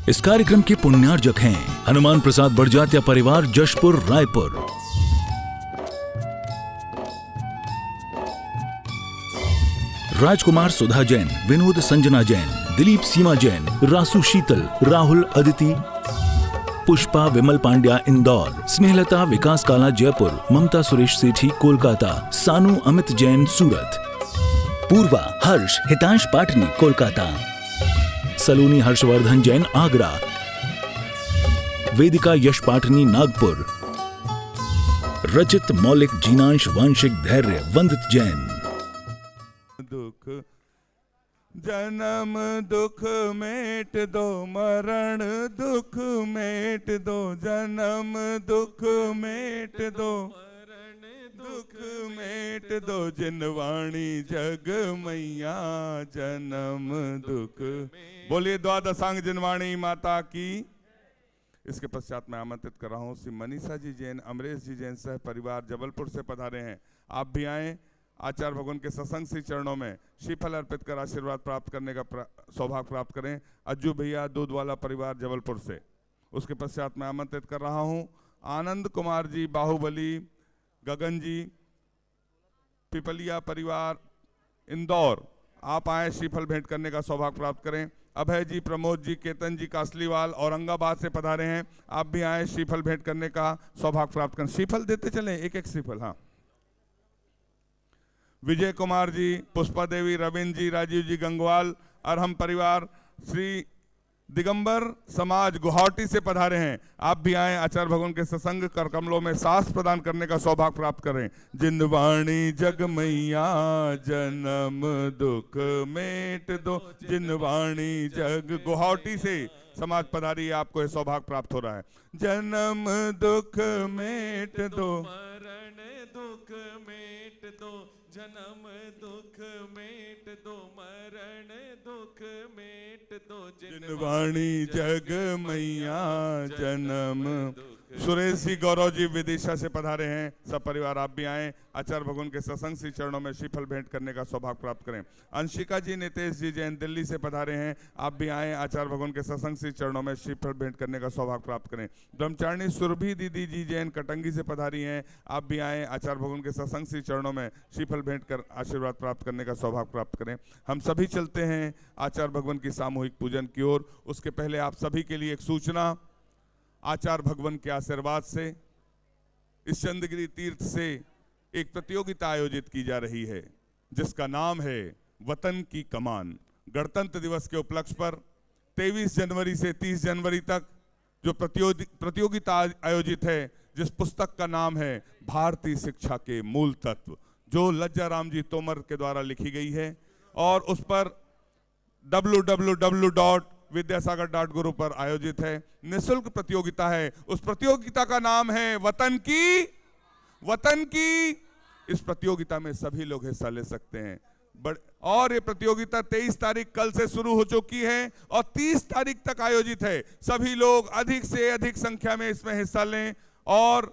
इस कार्यक्रम के पुण्यार्जक हैं हनुमान प्रसाद बड़जात्या परिवार, जशपुर, रायपुर। राजकुमार सुधा जैन, विनोद संजना जैन, दिलीप सीमा जैन, रासु शीतल, राहुल अदिति, पुष्पा विमल पांड्या इंदौर, स्नेहलता विकास काला जयपुर, ममता सुरेश सेठी कोलकाता, सानू अमित जैन सूरत, पूर्वा हर्ष हितांश पाटनी कोलकाता, सलोनी हर्षवर्धन जैन आगरा, वेदिका यश पाटनी नागपुर, रचित मौलिक जीनांश वांशिक धैर्य वंदित जैन। दुख जन्म दुख मेट दो, मरण दुख मेट दो, जन्म दुख मेट दो, दुख मेट दो, जिनवाणी जग मैया जन्म दुख। बोलिए द्वादशांग जिनवाणी माता की। इसके पश्चात मैं आमंत्रित कर रहा हूँ श्री मनीषा जी जैन, अमरेश जी जैन सह परिवार जबलपुर से पधारे हैं। आप भी आए, आचार्य भगवान के सत्संग श्री चरणों में श्रीफल अर्पित कर आशीर्वाद प्राप्त करने का सौभाग्य प्राप्त करें। अज्जू भैया दूध वाला परिवार जबलपुर से। उसके पश्चात मैं आमंत्रित कर रहा हूँ आनंद कुमार जी बाहुबली, गगन जी पिपलिया परिवार इंदौर। आप आए, श्रीफल भेंट करने का सौभाग्य प्राप्त करें। अभय जी, प्रमोद जी, केतन जी कासलीवाल औरंगाबाद से पधारे हैं। आप भी आए, श्रीफल भेंट करने का सौभाग्य प्राप्त करें। श्रीफल देते चलें, एक एक श्रीफल। हाँ, विजय कुमार जी, पुष्पा देवी, रविंद्र जी, राजीव जी गंगवाल, अरहम परिवार, श्री दिगंबर समाज गुवाहाटी से पधारे हैं। आप भी आए, आचार्य भगवान के सत्संग कर कमलों में सांस प्रदान करने का सौभाग्य प्राप्त करें। जिनवाणी जग मैया जन्म दुख मेट दो, जिनवाणी जग गुवाहाटी से समाज पधारी, आपको यह सौभाग्य प्राप्त हो रहा है। जन्म दुख मेट दो, मरण दुख मेट दो, जन्म दुख मेट दो, मरण दुख मेट दो, जिनवाणी जग मैया जन्म। सुरेश जी, गौरव जी विदिशा से पधारे हैं। सब परिवार आप भी आए, आचार्य भगवान के सत्संग श्री चरणों में श्रीफल भेंट करने का सौभाग्य प्राप्त करें। अंशिका जी, नितेश जी जैन दिल्ली से पधारे हैं। आप भी आए, आचार्य भगवान के सत्संग श्री चरणों में श्रीफल भेंट करने का सौभाग्य प्राप्त करें। ब्रह्मचारिणी सुरभि दीदी जी जैन कटंगी से पधारी हैं। आप भी आए, आचार्य भगवान के सत्संग श्री चरणों में श्रीफल भेंट कर आशीर्वाद प्राप्त करने का सौभाग्य प्राप्त करें। हम सभी चलते हैं आचार्य भगवान की सामूहिक पूजन की ओर। उसके पहले आप सभी के लिए एक सूचना। आचार्य भगवान के आशीर्वाद से इस चंद्रगिरी तीर्थ से एक प्रतियोगिता आयोजित की जा रही है, जिसका नाम है वतन की कमान। गणतंत्र दिवस के उपलक्ष्य पर 23 जनवरी से 30 जनवरी तक जो प्रतियोगिता आयोजित है, जिस पुस्तक का नाम है भारतीय शिक्षा के मूल तत्व, जो लज्जा राम जी तोमर के द्वारा लिखी गई है, और उस पर www.vidyasagar.guru पर आयोजित है। निःशुल्क प्रतियोगिता है। उस प्रतियोगिता का नाम है वतन की। इस प्रतियोगिता में सभी लोग हिस्सा ले सकते हैं। और ये प्रतियोगिता 23 तारीख कल से शुरू हो चुकी है और 30 तारीख तक आयोजित है। सभी लोग अधिक से अधिक संख्या में इसमें हिस्सा लें और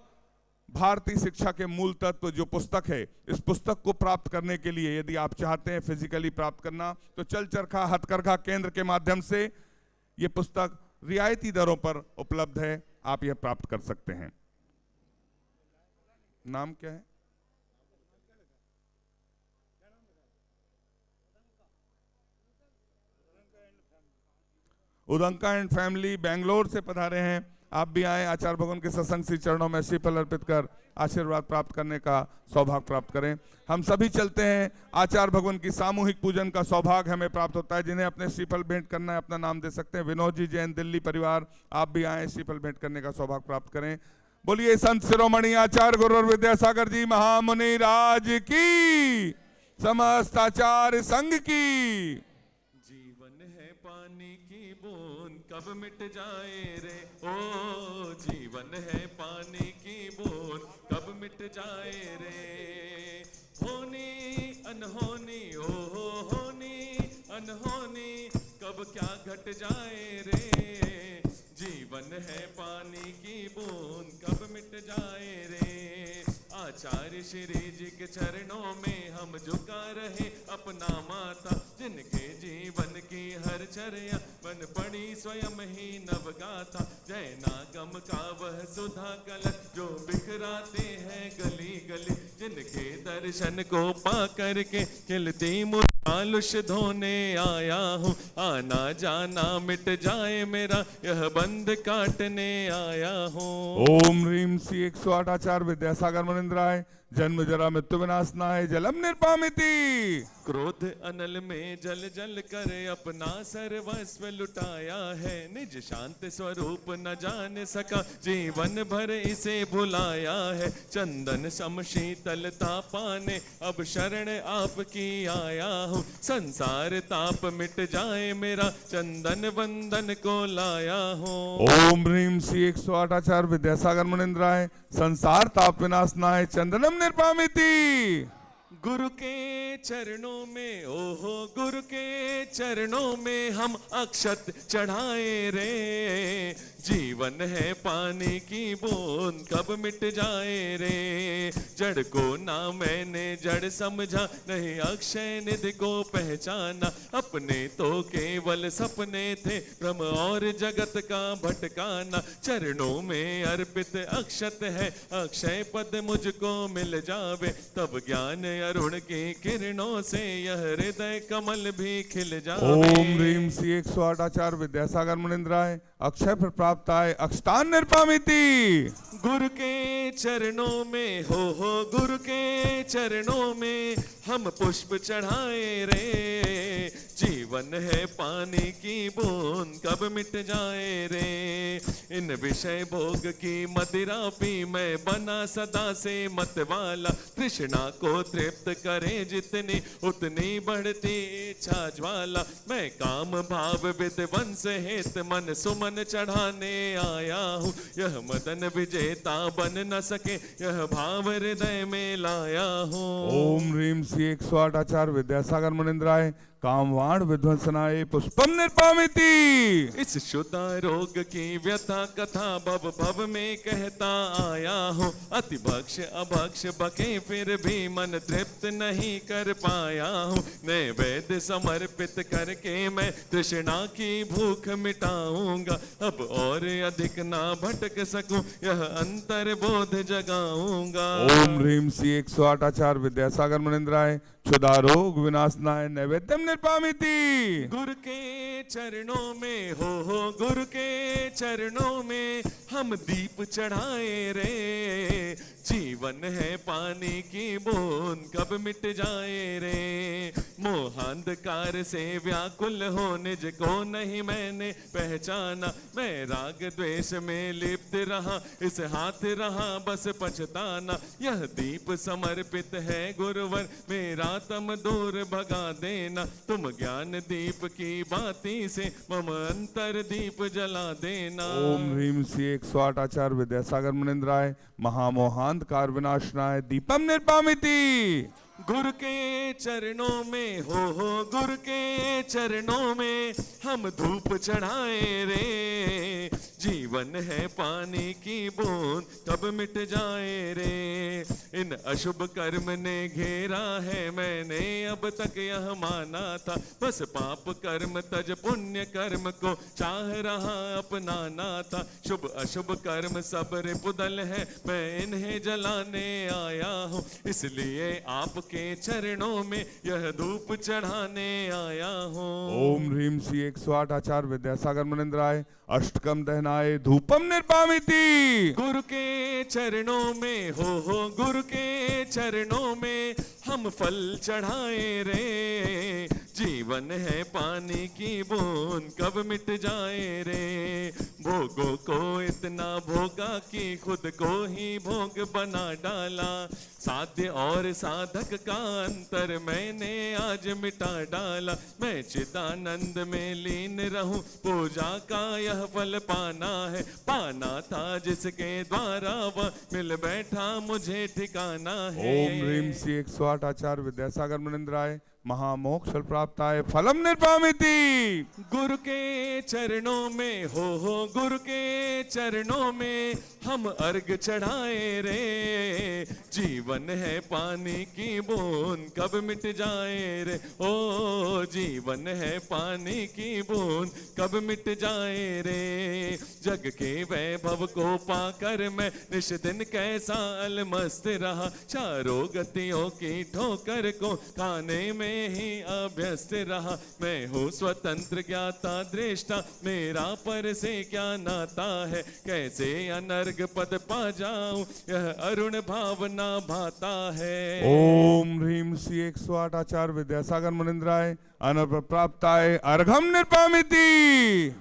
भारतीय शिक्षा के मूल तत्व जो पुस्तक है, इस पुस्तक को प्राप्त करने के लिए यदि आप चाहते हैं फिजिकली प्राप्त करना, तो चल चरखा हथकरघा केंद्र के माध्यम से ये पुस्तक रियायती दरों पर उपलब्ध है। आप यह प्राप्त कर सकते हैं। नाम क्या है? उदंका एंड फैमिली बेंगलोर से पधारे हैं। आप भी आए, आचार्य भगवान के सत्संग श्री चरणों में श्रीफल अर्पित कर आशीर्वाद प्राप्त करने का सौभाग्य प्राप्त करें। हम सभी चलते हैं, आचार्य भगवान की सामूहिक पूजन का सौभाग्य हमें प्राप्त होता है। जिन्हें अपने श्रीफल भेंट करना है, अपना नाम दे सकते हैं। विनोद जी जैन दिल्ली परिवार, आप भी आए, श्रीफल भेंट करने का सौभाग्य प्राप्त करें। बोलिए संत शिरोमणि आचार्य गुरु विद्यासागर जी महामुनि राज की, समस्त आचार्य संघ की। कब मिट जाए रे ओ, जीवन है पानी की बूंद, कब मिट जाए रे। होनी अनहोनी ओ होनी अनहोनी, कब क्या घट जाए रे। जीवन है पानी की बूंद, कब मिट जाए रे। आचार्य श्री जी के चरणों में हम झुका रहे अपना माथा, जिनके जीवन की हर चर्या बन पड़ी स्वयं ही नव गाथा। जय नागम का वह सुधा कलश जो बिखराते हैं गली गली, जिनके दर्शन को पा करके खिलती मुस्कान धोने आया हूँ। आना जाना मिट जाए मेरा यह बंद काटने आया हूँ। ओम ह्रीम श्री 108 आचार्य विद्यासागर मुनिंद्राय जन्म जरा मृत्यु विनाशनाय जलम निर्पामिति। क्रोध अनल में जल जल कर अपना सर्वस्व लुटाया है, निज शांत स्वरूप न जान सका जीवन भर इसे भुलाया है। चंदन सम शीतलता पाने अब शरण आपकी आया हूँ, संसार ताप मिट जाए मेरा चंदन वंदन को लाया हूँ। ओम ह्रीम श्री 108 आचार्य विद्यासागर मुनिंद्राय संसार ताप विनाशनाय चंदनम निर्पामिति। गुरु के चरणों में ओहो गुरु के चरणों में हम अक्षत चढ़ाए रे, जीवन है पानी की बूंद कब मिट जाए रे। जड़ को ना मैंने जड़ समझा नहीं अक्षय निधि को पहचाना, अपने तो केवल सपने थे भ्रम और जगत का भटकाना। चरणों में अर्पित अक्षत है अक्षय पद मुझको मिल जावे, तब ज्ञान अरुण की किरणों से यह हृदय कमल भी खिल जावे। ओम ह्रीम श्री 108 आचार्य विद्यासागर मुनिंद्राय अक्षय फल प्राप्त आए अक्षतान निर्पामिति। गुरु के चरणों में हो गुरु के चरणों में हम पुष्प चढ़ाए रे, जीवन है पानी की बूंद कब मिट जाए रे। इन विषय भोग की मदिरा पी मैं बना सदा से मत वाला, तृष्णा को तृप्त करे जितनी उतनी बढ़ती इच्छा ज्वाला। मैं काम भाव विद्वंस हेत मन सुमन चढ़ाने आया हूँ, यह मदन विजेता बन न सके यह भाव हृदय में लाया हूँ। ओम ह्रीम श्री 108 आचार्य विद्यासागर मुनिंद्राय कामवाण विध्वंसनाय पुष्पम निर्पामिति। इस शुद्ध रोग की व्यथा कथा भव भव में कहता आया हूँ, अति भक्ष अभक्ष बके फिर भी मन तृप्त नहीं कर पाया हूँ। नैवेद्य समर्पित करके मैं तृष्णा की भूख मिटाऊंगा, अब और अधिक ना भटक सकूं यह अंतर बोध जगाऊंगा। ओम ह्रीम श्री 108 आचार्य विद्यासागर मुनिंद्राय क्षुधा रोग विनाशनाय नैवेद्यम निर्पामिति। गुरु के चरणों में हो गुरु के चरणों में हम दीप चढ़ाए रे, जीवन है पानी की बूंद कब मिट जाए रे। मोहांधकार से व्याकुल हो निज को नहीं मैंने पहचाना, मैं राग द्वेष में लिप्त रहा इस हाथ रहा बस पछताना। यह दीप समर्पित है गुरुवर मेरा तम दूर भगा देना, तुम ज्ञान दीप की बाती से मम अंतर दीप जला देना। ओम ह्रीम श्री 108 आचार्य विद्यासागर मुनिंद्राय महामोहांधकार विनाशनाय दीपम निर्पामिति। गुरु के चरणों में हो गुरु के चरणों में हम धूप चढ़ाए रे, जीवन है पानी की बूंद कब मिट जाए रे। इन अशुभ कर्म ने घेरा है मैंने अब तक यह माना था, बस पाप कर्म तज पुण्य कर्म को चाह रहा अपनाना था। शुभ अशुभ कर्म सब रिपुदल है मैं इन्हें जलाने आया हूँ, इसलिए आपके चरणों में यह धूप चढ़ाने आया हूँ। ओम ह्रीम श्री 108 आचार्य विद्यासागर मुनिंद्राय अष्टकम दहनाय धूपम निर्पामिति। गुरु के चरणों में हो गुरु के चरणों में हम फल चढ़ाए रे, जीवन है पानी की बूंद कब मिट जाए रे। भोगों को इतना भोगा कि खुद को ही भोग बना डाला, साध्य और साधक का अंतर मैंने आज मिटा डाला। मैं चिदानंद में लीन रहूं पूजा का यह फल पाना है, पाना था जिसके द्वारा वह मिल बैठा मुझे ठिकाना है। ओम ह्रीम श्री 108 आचार्य विद्यासागर मुनिंद्राय महामोक्ष फल प्राप्ताय फलम निर्पामिति। गुरु के चरणों में हो गुरु के चरणों में हम अर्घ चढ़ाए रे, जीवन जीवन है पानी की बूंद कब मिट जाए रे, ओ जीवन है पानी की बूंद कब मिट जाए रे। जग के वैभव को पाकर मैं निश दिन कैसा अलमस्त रहा, चारों गतियों की ठोकर को खाने में ही अभ्यस्त रहा। मैं हूँ स्वतंत्र ज्ञाता दृष्टा, मेरा पर से क्या नाता है, कैसे अनर्ग पद पा जाऊं यह अरुण भावना भाता है। ओम ह्रीम श्री 108 आचार्य विद्यासागर मुनिंद्राय अनर्प प्राप्ताय अर्घम निर्पामिति।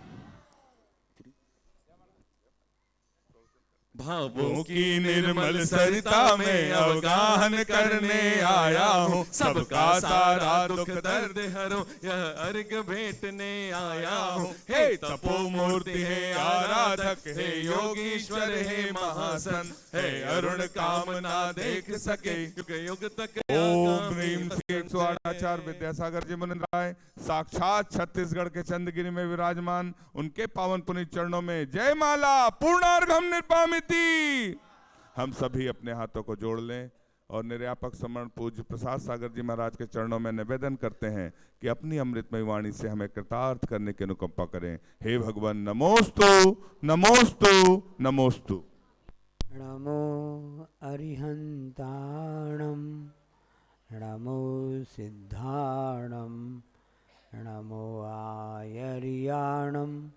भावों की निर्मल सरिता में अवगाहन करने आया हूँ, सबका सारा दुख दर्द हरो यह अर्घ भेंटने आया हूँ। हे तपो मूर्ति हे आराधक, हे योगीश्वर हे महासन, हे अरुण कामना देख सके युग युग तक। ओम ह्रीम श्री 108 आचार्य विद्यासागर जी मुनिंद्राय साक्षात छत्तीसगढ़ के चंदगिरी में विराजमान उनके पावन पुनीत चरणों में जय माला पूर्णार्घम निर्पामिति। हम सभी अपने हाथों को जोड़ लें और निर्यापक समरण पूज्य प्रसाद सागर जी महाराज के चरणों में निवेदन करते हैं कि अपनी अमृतमय वाणी से हमें कृतार्थ करने की अनुकंपा करें। हे भगवान नमोस्तु नमोस्तु नमोस्तु। नमो अरिहंताणं नमो सिद्धाणं नमो आयर्याणं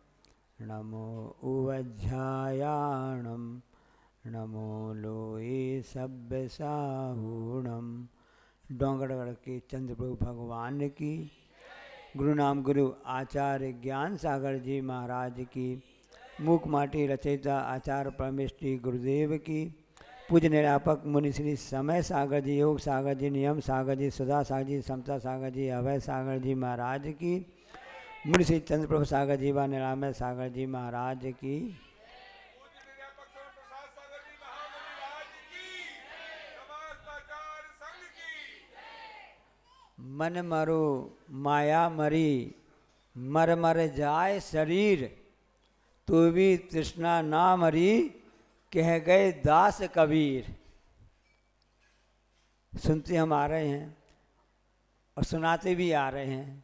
नमो उवध्यायाणं नमो लोए सभ्यसाहूणम। डोंगरगढ़ के चंद्रप्रभु भगवान की, गुरु नाम गुरु आचार्य ज्ञान सागर जी महाराज की, मूक माटी रचयिता आचार्य परमेश्वरी गुरुदेव की, पूज्य निरापक मुनि श्री समय सागर जी, योग सागर जी, नियम सागर जी, सुधा सागर जी, समता सागर जी, अभय सागर जी महाराज की, मुनि श्री चंद्रप्रभु सागर जी व निरामय सागर जी महाराज की। मन मरो माया मरी, मर मर जाए शरीर, तो भी तृष्णा ना मरी, कह गए दास कबीर। सुनते हम आ रहे हैं और सुनाते भी आ रहे हैं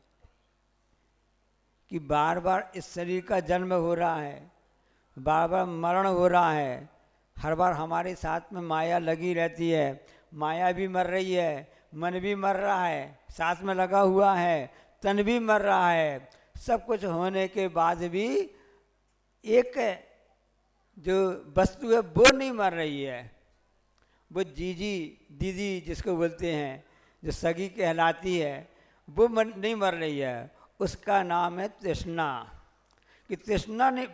कि बार बार इस शरीर का जन्म हो रहा है, बार बार मरण हो रहा है, हर बार हमारे साथ में माया लगी रहती है, माया भी मर रही है, मन भी मर रहा है, साथ में लगा हुआ है, तन भी मर रहा है। सब कुछ होने के बाद भी एक जो वस्तु है वो नहीं मर रही है। वो जीजी दीदी जिसको बोलते हैं, जो सगी कहलाती है, वो नहीं मर रही है। उसका नाम है तृष्णा। कि तृष्णा नहीं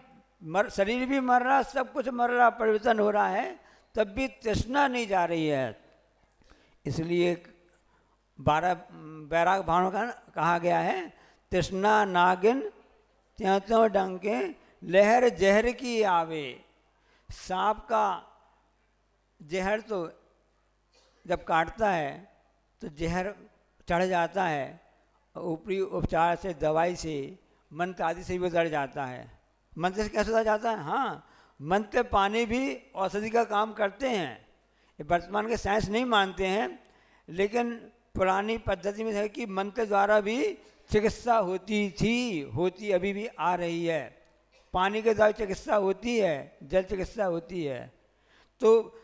शरीर भी मर रहा, सब कुछ मर रहा, परिवर्तन हो रहा है, तब भी तृष्णा नहीं जा रही है। इसलिए 12 बैराग भाणों का कहा गया है, तृष्णा नागिन त्यों त्यों डंके लहर जहर की आवे। सांप का जहर तो जब काटता है तो जहर चढ़ जाता है, ऊपरी उपचार से, दवाई से, मंत्र आदि से भी उतर जाता है। मंत्र से कैसे उतर जाता है? हाँ, मंत्र पानी भी औषधि का काम करते हैं। ये वर्तमान के साइंस नहीं मानते हैं, लेकिन पुरानी पद्धति में है कि मंत्र द्वारा भी चिकित्सा होती थी, होती अभी भी आ रही है। पानी के द्वारा चिकित्सा होती है, जल चिकित्सा होती है। तो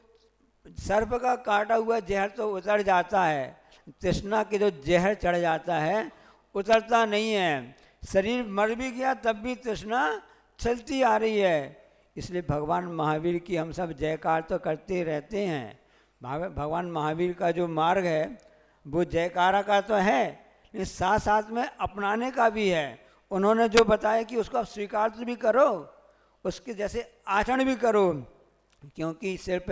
सर्प का काटा हुआ जहर तो उतर जाता है, तृष्णा के जो जहर चढ़ जाता है उतरता नहीं है। शरीर मर भी गया तब भी तृष्णा चलती आ रही है। इसलिए भगवान महावीर की हम सब जयकार तो करते रहते हैं। भगवान महावीर का जो मार्ग है वो जयकारा का तो है, लेकिन साथ साथ में अपनाने का भी है। उन्होंने जो बताया कि उसको आप स्वीकार तो भी करो, उसके जैसे आचरण भी करो, क्योंकि सिर्फ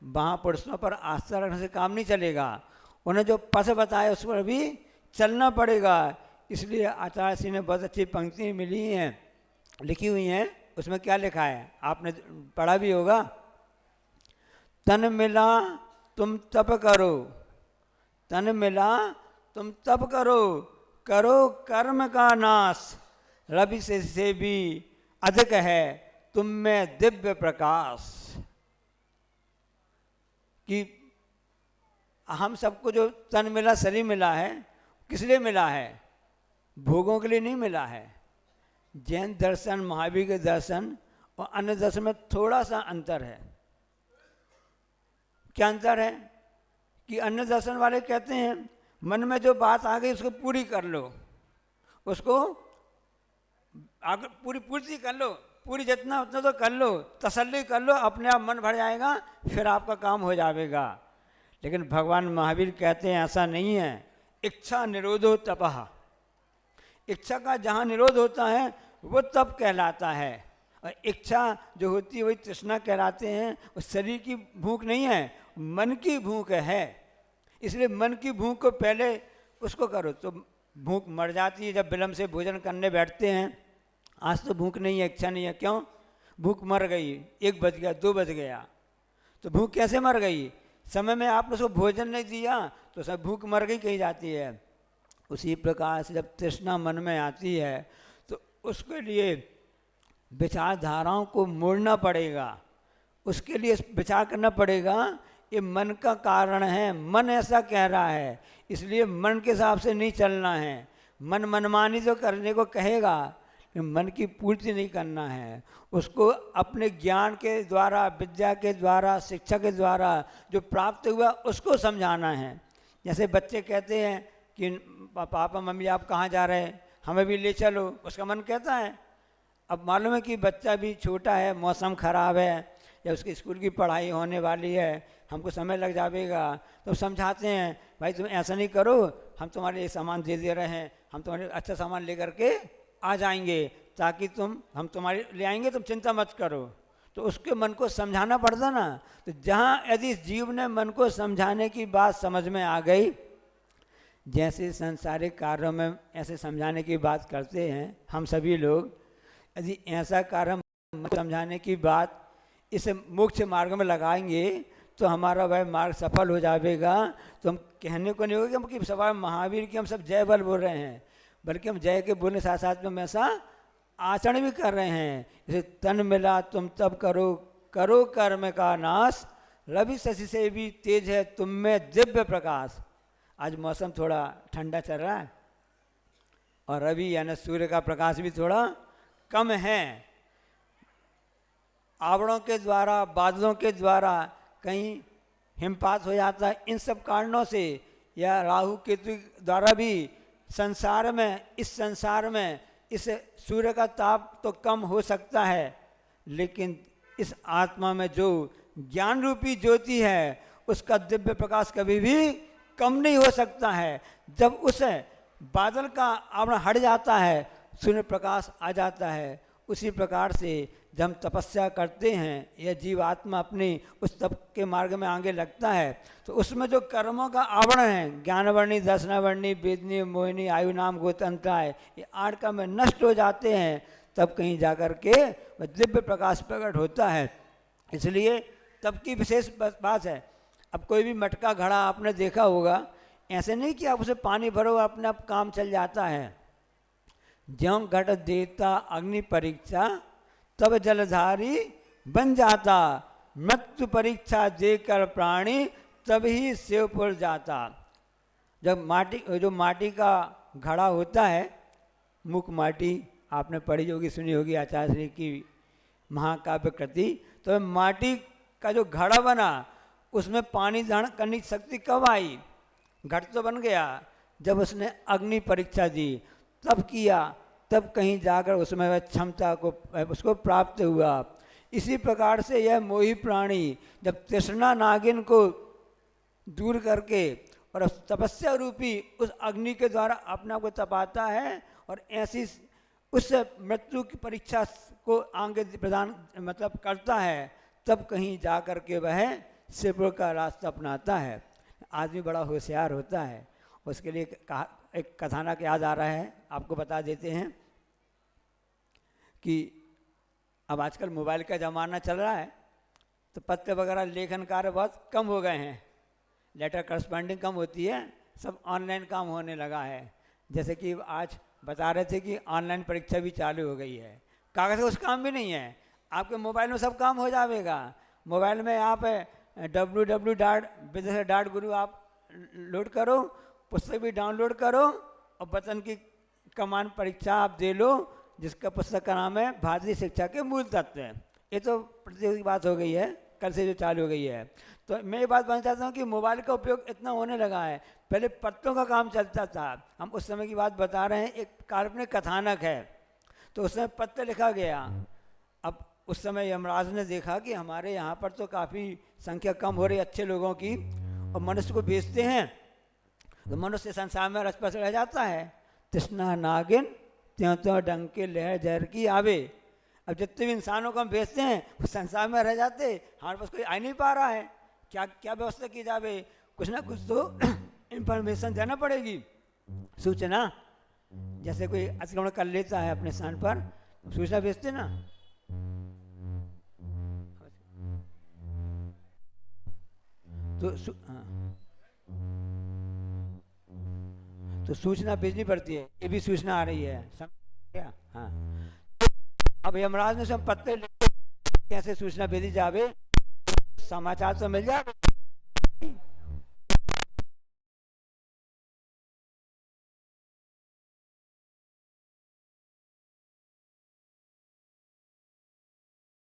महापुरुषों पर आस्था रखने से काम नहीं चलेगा। उन्हें जो पथ बताया उस पर भी चलना पड़ेगा। इसलिए आचार्य श्री ने बहुत अच्छी पंक्ति मिली हैं, लिखी हुई हैं। उसमें क्या लिखा है आपने पढ़ा भी होगा। तन मिला तुम तप करो, तन मिला तुम तप करो, करो कर्म का नाश, रवि से भी अधिक है तुम में दिव्य प्रकाश। कि हम सबको जो तन मिला, शरीर मिला है, किस लिए मिला है? भोगों के लिए नहीं मिला है। जैन दर्शन, महावीर के दर्शन और अन्य दर्शन में थोड़ा सा अंतर है। क्या अंतर है? कि अन्य दर्शन वाले कहते हैं मन में जो बात आ गई उसको पूरी कर लो, उसको आगे पूर्ति कर लो, पूरी जितना उतना तो कर लो, तसल्ली कर लो, अपने आप मन भर जाएगा, फिर आपका काम हो जाएगा। लेकिन भगवान महावीर कहते हैं ऐसा नहीं है। इच्छा निरोधो तपः, इच्छा का जहाँ निरोध होता है वो तप कहलाता है। और इच्छा जो होती है वही तृष्णा कहलाते हैं। उस शरीर की भूख नहीं है, मन की भूख है। इसलिए मन की भूख को पहले उसको करो तो भूख मर जाती है। जब विलम्ब से भोजन करने बैठते हैं, आज तो भूख नहीं है, इच्छा नहीं है, क्यों? भूख मर गई, 1 बज गया, 2 बज गया, तो भूख कैसे मर गई? समय में आपने उसको भोजन नहीं दिया तो सब भूख मर गई कही जाती है। उसी प्रकार से जब तृष्णा मन में आती है तो उसके लिए विचारधाराओं को मोड़ना पड़ेगा, उसके लिए विचार करना पड़ेगा। ये मन का कारण है, मन ऐसा कह रहा है, इसलिए मन के हिसाब से नहीं चलना है। मन मनमानी तो करने को कहेगा, मन की पूर्ति नहीं करना है। उसको अपने ज्ञान के द्वारा, विद्या के द्वारा, शिक्षा के द्वारा जो प्राप्त हुआ उसको समझाना है। जैसे बच्चे कहते हैं कि पापा मम्मी आप कहाँ जा रहे हैं, हमें भी ले चलो, उसका मन कहता है। अब मालूम है कि बच्चा भी छोटा है, मौसम ख़राब है या उसकी स्कूल की पढ़ाई होने वाली है, हमको समय लग जाएगा, तो समझाते हैं भाई तुम ऐसा नहीं करो, हम तुम्हारे लिए सामान दे रहे हैं, हम तुम्हारे अच्छा सामान ले करके आ जाएंगे, ताकि हम तुम्हारे ले आएंगे, तुम चिंता मत करो। तो उसके मन को समझाना पड़ता ना। तो जहाँ यदि जीव ने मन को समझाने की बात समझ में आ गई, जैसे संसारिक कार्यों में ऐसे समझाने की बात करते हैं हम सभी लोग, यदि ऐसा कार्य हम समझाने की बात इसे मोक्ष मार्ग में लगाएंगे तो हमारा वह मार्ग सफल हो जाएगा। तो हम कहने को नहीं होगा कि सवाल महावीर की हम सब जय बल बोल रहे हैं, बल्कि हम जय के बोलने साथ साथ में ऐसा आचरण भी कर रहे हैं। जैसे तन मिला तुम तब करो, करो कर्म का नाश, रवि शशि से भी तेज है तुम में दिव्य प्रकाश। आज मौसम थोड़ा ठंडा चल रहा है और रवि यानी सूर्य का प्रकाश भी थोड़ा कम है। आवरणों के द्वारा, बादलों के द्वारा कहीं हिमपात हो जाता है, इन सब कारणों से, या राहु केतु द्वारा भी संसार में, इस संसार में इस सूर्य का ताप तो कम हो सकता है, लेकिन इस आत्मा में जो ज्ञान रूपी ज्योति है उसका दिव्य प्रकाश कभी भी कम नहीं हो सकता है। जब उस बादल का आवरण हट जाता है, सूर्य प्रकाश आ जाता है। उसी प्रकार से जब हम तपस्या करते हैं या जीवात्मा अपनी उस तप के मार्ग में आगे लगता है, तो उसमें जो कर्मों का आवरण है, ज्ञानवर्णी, दर्शनावर्णी, वेदनी, मोहिनी, आयु नाम गोतंत्राय, ये 8 का में नष्ट हो जाते हैं, तब कहीं जाकर के वह दिव्य प्रकाश प्रकट होता है। इसलिए तब की विशेष बात है। अब कोई भी मटका घड़ा आपने देखा होगा, ऐसे नहीं कि आप उसे पानी भरो अपने आप काम चल जाता है। ज्यों घट देता अग्नि परीक्षा तब जलधारी बन जाता, मृत्यु परीक्षा देकर प्राणी तभी शिवपुर जाता। जब जो माटी का घड़ा होता है, मुख माटी आपने पढ़ी होगी, सुनी होगी आचार्य श्री की महाकाव्य कृति, तो माटी का जो घड़ा बना उसमें पानी धारण करने की शक्ति कब आई? घट तो बन गया जब उसने अग्नि परीक्षा दी, तब किया, तब कहीं जाकर उसमें वह क्षमता को उसको प्राप्त हुआ। इसी प्रकार से यह मोही प्राणी जब तृष्णा नागिन को दूर करके और तपस्या रूपी उस अग्नि के द्वारा अपना को तपाता है और ऐसी उस मृत्यु की परीक्षा को आगे प्रदान मतलब करता है, तब कहीं जाकर के वह शिवपुर का रास्ता अपनाता है। आदमी बड़ा होशियार होता है। उसके लिए एक कथानक याद आ रहा है, आपको बता देते हैं कि अब आजकल मोबाइल का ज़माना चल रहा है, तो पत्र वगैरह लेखन कार्य बहुत कम हो गए हैं, लेटर करस्पॉन्डिंग कम होती है, सब ऑनलाइन काम होने लगा है। जैसे कि आज बता रहे थे कि ऑनलाइन परीक्षा भी चालू हो गई है। कागज़ का कुछ काम भी नहीं है, आपके मोबाइल में सब काम हो जाएगा। मोबाइल में आप www.guru आप लोड करो, पुस्तक भी डाउनलोड करो और वतन की कमान परीक्षा आप दे लो, जिसका पुस्तक का नाम है भारतीय शिक्षा के मूल तत्व। ये तो प्रतियोगी बात हो गई है, कल से जो चालू हो गई है। तो मैं ये बात बताना चाहता हूँ कि मोबाइल का उपयोग इतना होने लगा है। पहले पत्रों का काम चलता था, हम उस समय की बात बता रहे हैं। एक काल्पनिक कथानक है, तो उसमें पत्र लिखा गया। अब उस समय यमराज ने देखा कि हमारे यहाँ पर तो काफ़ी संख्या कम हो रही अच्छे लोगों की, और मनुष्य को बेचते हैं तो मनुष्य संसार में रचपच रह जाता है। तृष्णा नागिन त्यों त्यों डंग के लहर जहर की आवे। अब जितने भी इंसानों को हम बेचते हैं वो संसार में रह जाते, हमारे पास कोई आ नहीं पा रहा है। क्या क्या व्यवस्था की जावे? कुछ ना कुछ तो इंफॉर्मेशन देना पड़ेगी, सूचना। जैसे कोई अतिक्रमण कर लेता है अपने स्थान पर, सूचना भेजते ना। तो सूचना भेजनी पड़ती है। ये भी सूचना आ रही है, समझ क्या? हाँ। अब यमराज ने सब पत्ते कैसे सूचना भेजी जावे, समाचार तो मिल जाए।